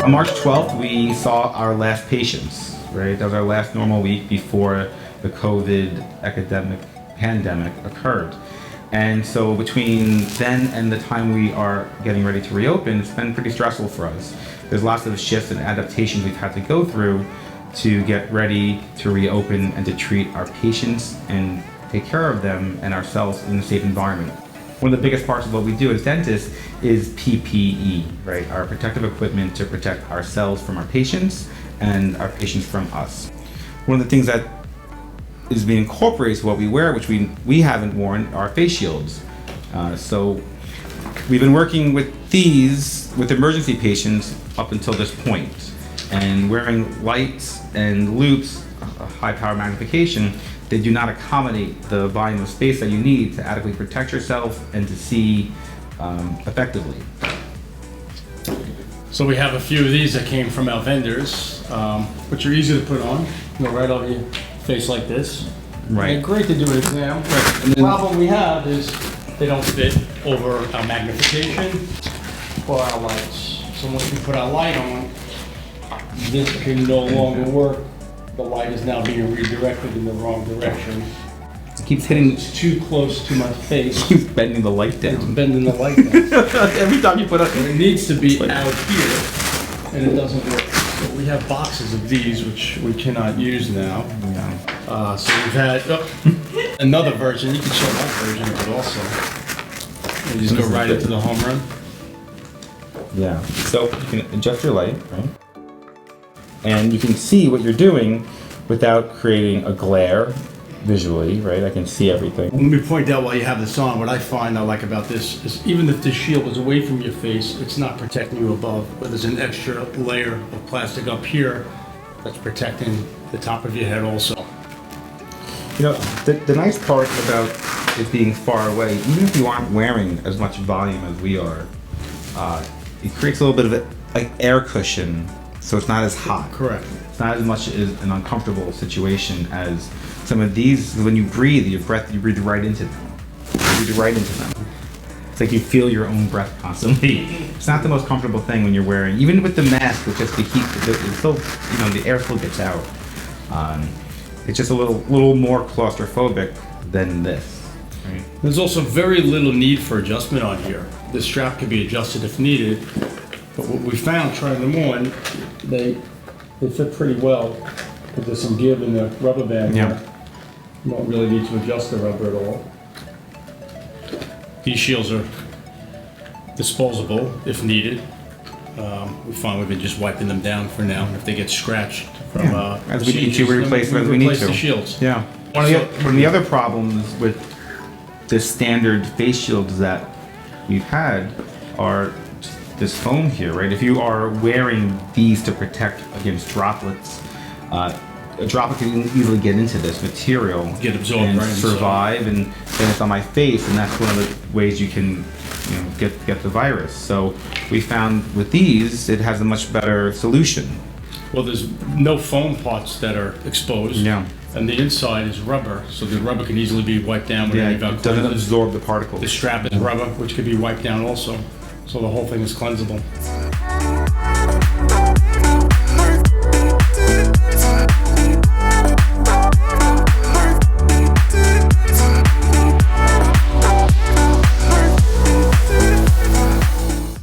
On March 12th, we saw our last patients, right? That was our last normal week before the COVID pandemic occurred. And so between then and the time we are getting ready to reopen, it's been pretty stressful for us. There's lots of shifts and adaptations we've had to go through to get ready to reopen and to treat our patients and take care of them and ourselves in a safe environment. One of the biggest parts of what we do as dentists is PPE, right? Our protective equipment to protect ourselves from our patients and our patients from us. One of the things that is being incorporated to what we wear, which we haven't worn, are face shields. So we've been working with these with emergency patients up until this point, and wearing lights and loupes, high power magnification, they do not accommodate the volume of space that you need to adequately protect yourself and to see effectively. So we have a few of these that came from our vendors, which are easy to put on. You go right over your face like this. Right. They're great to do an exam. Right. And the problem we have is they don't fit over our magnification or our lights. So once we put our light on, this can no longer work. The light is now being redirected in the wrong direction. It keeps hitting. It's too close to my face. Keeps bending the light down. It's bending the light down. Every time you put it. It needs to be out here, and it doesn't work. So we have boxes of these, which we cannot use now. Yeah. So we've had another version. You can show that version of it also. You just go right into the home run. Yeah. So you can adjust your light, right? And you can see what you're doing without creating a glare visually, right? I can see everything. Let me point out while you have this on, what I find I like about this is even if the shield is away from your face, it's not protecting you above, but there's an extra layer of plastic up here that's protecting the top of your head also. You know, the nice part about it being far away, even if you aren't wearing as much volume as we are, it creates a little bit of an air cushion, so it's not as hot. Correct. It's not as much as an uncomfortable situation as some of these. When you breathe, your breath, you breathe right into them. You breathe right into them. It's like you feel your own breath constantly. It's not the most comfortable thing when you're wearing, even with the mask, with just the heat, it's still, you know, the air still gets out. It's just a little more claustrophobic than this. Right? There's also very little need for adjustment on here. The strap can be adjusted if needed, but what we found trying them on, they fit pretty well. But there's some give in the rubber band here. You don't really need to adjust the rubber at all. These shields are disposable if needed. We find we've been just wiping them down for now. If they get scratched from as we need to, we replace them as we need to. The shields. Yeah. One of the other problems with the standard face shields that we've had are this foam here, right? If you are wearing these to protect against droplets, a droplet can easily get into this material, get absorbed, and right, survive, and then it's on my face, and that's one of the ways you can, you know, get the virus. So we found with these, it has a much better solution. Well, there's no foam parts that are exposed. Yeah. And the inside is rubber, so the rubber can easily be wiped down. Yeah, it doesn't absorb the particles. The strap is rubber, which could be wiped down also. So the whole thing is cleansable.